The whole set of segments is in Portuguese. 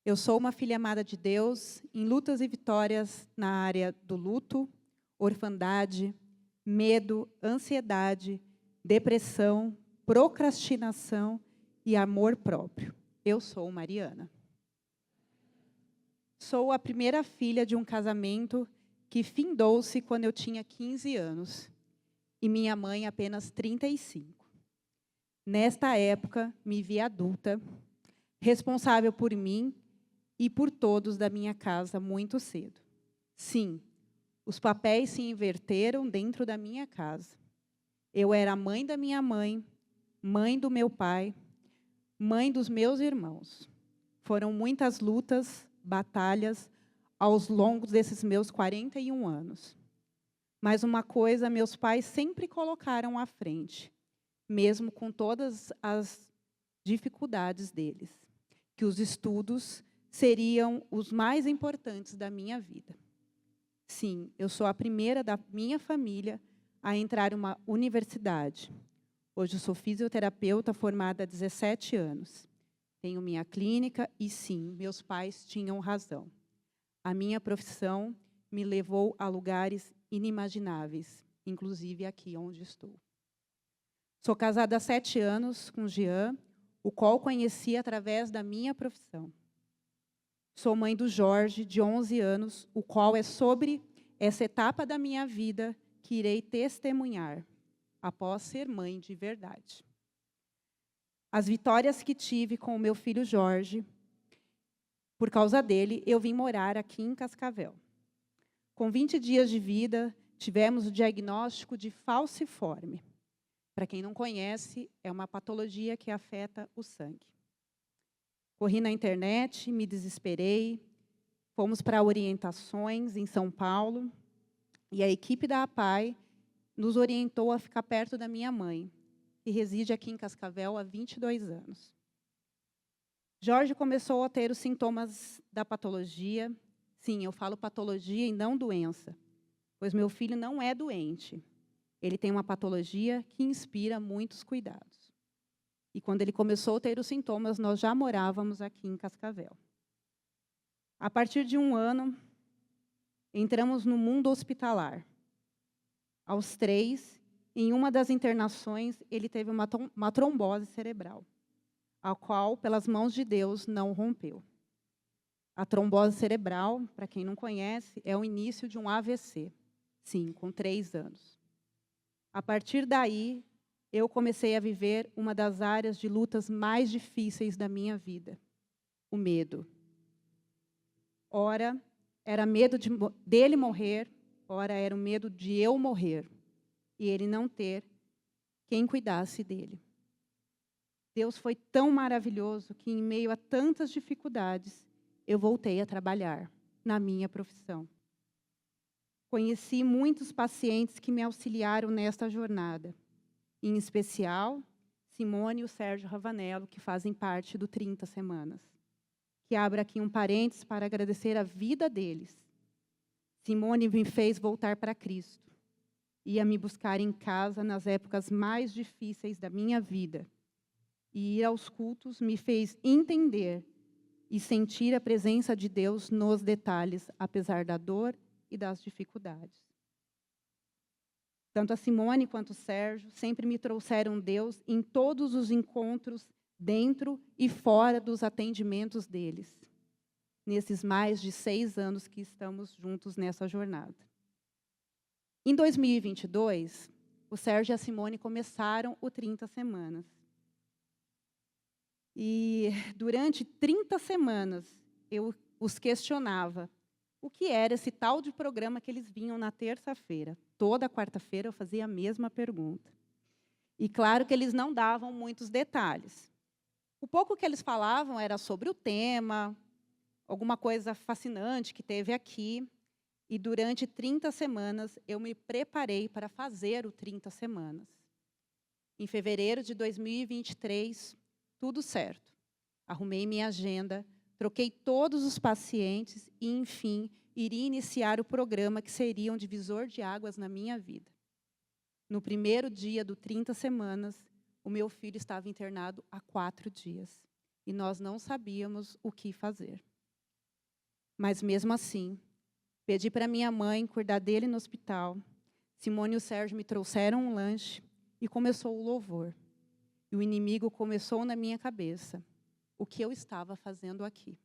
Eu sou uma filha amada de Deus, em lutas e vitórias na área do luto, orfandade, medo, ansiedade, depressão, procrastinação e amor próprio. Eu sou Mariana. Sou a primeira filha de um casamento que findou-se quando eu tinha 15 anos e minha mãe apenas 35. Nesta época, me vi adulta, responsável por mim e por todos da minha casa muito cedo. Sim, os papéis se inverteram dentro da minha casa. Eu era a mãe da minha mãe, mãe do meu pai, mãe dos meus irmãos. Foram muitas lutas, batalhas, aos longos desses meus 41 anos. Mas uma coisa meus pais sempre colocaram à frente, mesmo com todas as dificuldades deles, que os estudos seriam os mais importantes da minha vida. Sim, eu sou a primeira da minha família a entrar em uma universidade. Hoje eu sou fisioterapeuta formada há 17 anos. Tenho minha clínica e, sim, meus pais tinham razão. A minha profissão me levou a lugares inimagináveis, inclusive aqui onde estou. Sou casada há 7 anos com Jean, o qual conheci através da minha profissão. Sou mãe do Jorge, de 11 anos, o qual é sobre essa etapa da minha vida que irei testemunhar, após ser mãe de verdade. As vitórias que tive com o meu filho Jorge, por causa dele, eu vim morar aqui em Cascavel. Com 20 dias de vida, tivemos o diagnóstico de falciforme. Para quem não conhece, é uma patologia que afeta o sangue. Corri na internet, me desesperei, fomos para orientações em São Paulo, e a equipe da APAI nos orientou a ficar perto da minha mãe, que reside aqui em Cascavel há 22 anos. Jorge começou a ter os sintomas da patologia. Sim, eu falo patologia e não doença, pois meu filho não é doente. Ele tem uma patologia que inspira muitos cuidados. E quando ele começou a ter os sintomas, nós já morávamos aqui em Cascavel. A partir de 1 ano, entramos no mundo hospitalar. Aos 3, em uma das internações, ele teve uma trombose cerebral, a qual, pelas mãos de Deus, não rompeu. A trombose cerebral, para quem não conhece, é o início de um AVC. Sim, com 3 anos. A partir daí, eu comecei a viver uma das áreas de lutas mais difíceis da minha vida, o medo. Ora, era medo dele morrer, ora, era o medo de eu morrer e ele não ter quem cuidasse dele. Deus foi tão maravilhoso que, em meio a tantas dificuldades, eu voltei a trabalhar na minha profissão. Conheci muitos pacientes que me auxiliaram nesta jornada, em especial Simone e o Sérgio Ravanello, que fazem parte do 30 Semanas. Que abro aqui um parênteses para agradecer a vida deles. Simone me fez voltar para Cristo. Ia me buscar em casa nas épocas mais difíceis da minha vida. E ir aos cultos me fez entender e sentir a presença de Deus nos detalhes, apesar da dor e das dificuldades. Tanto a Simone quanto o Sérgio sempre me trouxeram Deus em todos os encontros, dentro e fora dos atendimentos deles, nesses mais de 6 anos que estamos juntos nessa jornada. Em 2022, o Sérgio e a Simone começaram o 30 Semanas. E durante 30 semanas, eu os questionava o que era esse tal de programa que eles vinham na terça-feira. Toda quarta-feira eu fazia a mesma pergunta. E claro que eles não davam muitos detalhes. O pouco que eles falavam era sobre o tema, alguma coisa fascinante que teve aqui. E durante 30 semanas, eu me preparei para fazer o 30 Semanas. Em fevereiro de 2023, tudo certo. Arrumei minha agenda, troquei todos os pacientes e, enfim, iria iniciar o programa que seria um divisor de águas na minha vida. No primeiro dia do 30 Semanas, o meu filho estava internado há 4 dias. E nós não sabíamos o que fazer. Mas mesmo assim, pedi para minha mãe cuidar dele no hospital. Simone e o Sérgio me trouxeram um lanche e começou o louvor. E o inimigo começou na minha cabeça o que eu estava fazendo aqui.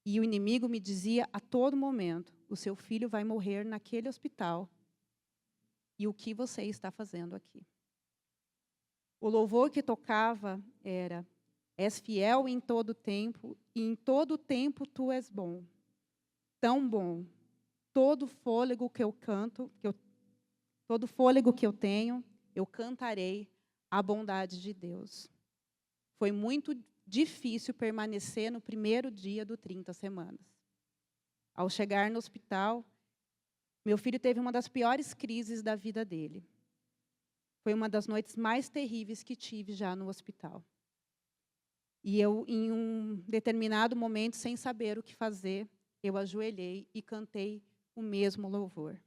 E o inimigo me dizia a todo momento: o seu filho vai morrer naquele hospital. E o que você está fazendo aqui? O louvor que tocava era: és fiel em todo tempo, e em todo tempo tu és bom. Tão bom. Todo fôlego que eu canto, todo fôlego que eu tenho, eu cantarei a bondade de Deus. Foi muito difícil permanecer no primeiro dia do 30 semanas. Ao chegar no hospital, meu filho teve uma das piores crises da vida dele. Foi uma das noites mais terríveis que tive já no hospital. E eu, em um determinado momento, sem saber o que fazer, eu ajoelhei e cantei o mesmo louvor.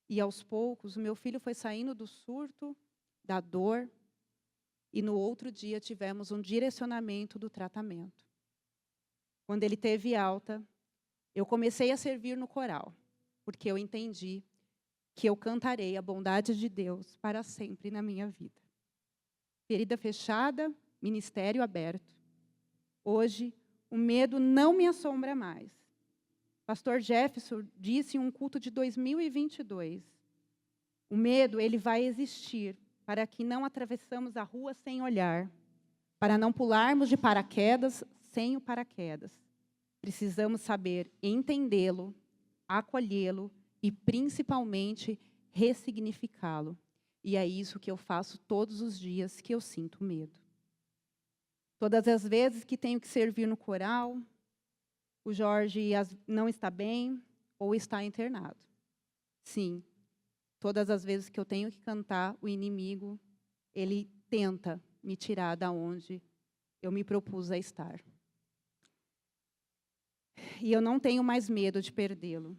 E aos poucos, o meu filho foi saindo do surto, da dor, e no outro dia tivemos um direcionamento do tratamento. Quando ele teve alta, eu comecei a servir no coral, porque eu entendi que eu cantarei a bondade de Deus para sempre na minha vida. Ferida fechada, ministério aberto. Hoje, o medo não me assombra mais. Pastor Jefferson disse em um culto de 2022, o medo, ele vai existir para que não atravessamos a rua sem olhar, para não pularmos de paraquedas sem o paraquedas. Precisamos saber entendê-lo, acolhê-lo e, principalmente, ressignificá-lo. E é isso que eu faço todos os dias que eu sinto medo. Todas as vezes que tenho que servir no coral, o Jorge não está bem ou está internado. Sim, todas as vezes que eu tenho que cantar, o inimigo, ele tenta me tirar da onde eu me propus a estar. E eu não tenho mais medo de perdê-lo,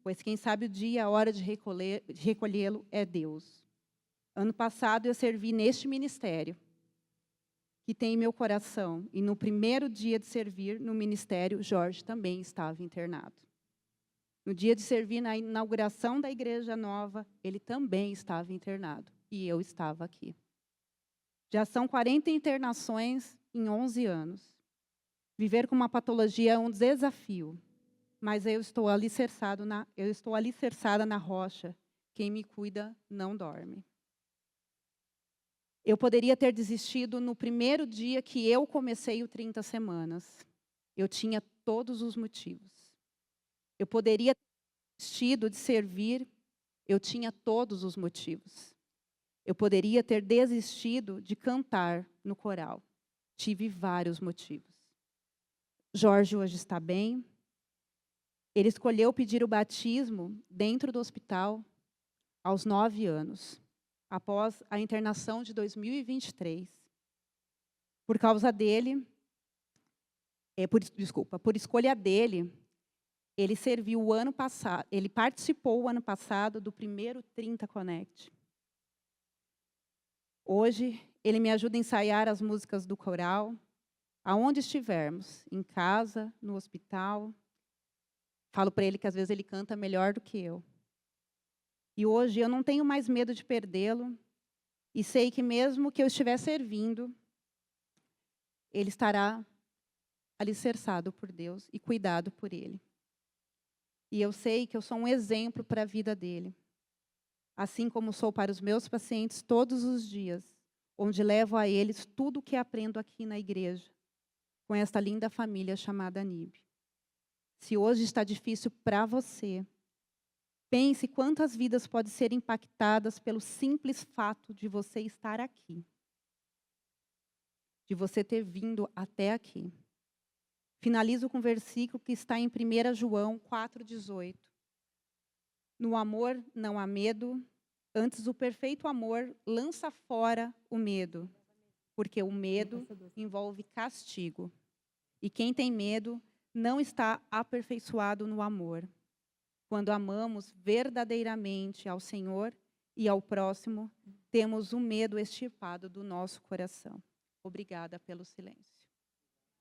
pois quem sabe o dia e a hora de recolhê-lo é Deus. Ano passado eu servi neste ministério, que tem em meu coração, e no primeiro dia de servir no ministério, Jorge também estava internado. No dia de servir na inauguração da igreja nova, ele também estava internado, e eu estava aqui. Já são 40 internações em 11 anos. Viver com uma patologia é um desafio, mas eu estou alicerçada na rocha. Quem me cuida não dorme. Eu poderia ter desistido no primeiro dia que eu comecei o 30 semanas. Eu tinha todos os motivos. Eu poderia ter desistido de servir. Eu tinha todos os motivos. Eu poderia ter desistido de cantar no coral. Tive vários motivos. Jorge hoje está bem. Ele escolheu pedir o batismo dentro do hospital aos 9 anos, após a internação de 2023. Por causa dele, por escolha dele, ele serviu o ano passado, ele participou o ano passado do primeiro 30 Connect. Hoje, ele me ajuda a ensaiar as músicas do coral, aonde estivermos, em casa, no hospital. Falo para ele que às vezes ele canta melhor do que eu. E hoje eu não tenho mais medo de perdê-lo, e sei que mesmo que eu estiver servindo, ele estará alicerçado por Deus e cuidado por Ele. E eu sei que eu sou um exemplo para a vida dele, assim como sou para os meus pacientes todos os dias, onde levo a eles tudo o que aprendo aqui na igreja, com esta linda família chamada NIB. Se hoje está difícil para você, pense quantas vidas podem ser impactadas pelo simples fato de você estar aqui, de você ter vindo até aqui. Finalizo com um versículo que está em 1 João 4,18. No amor não há medo, antes o perfeito amor lança fora o medo, porque o medo envolve castigo. E quem tem medo não está aperfeiçoado no amor. Quando amamos verdadeiramente ao Senhor e ao próximo, temos o medo extirpado do nosso coração. Obrigada pelo silêncio.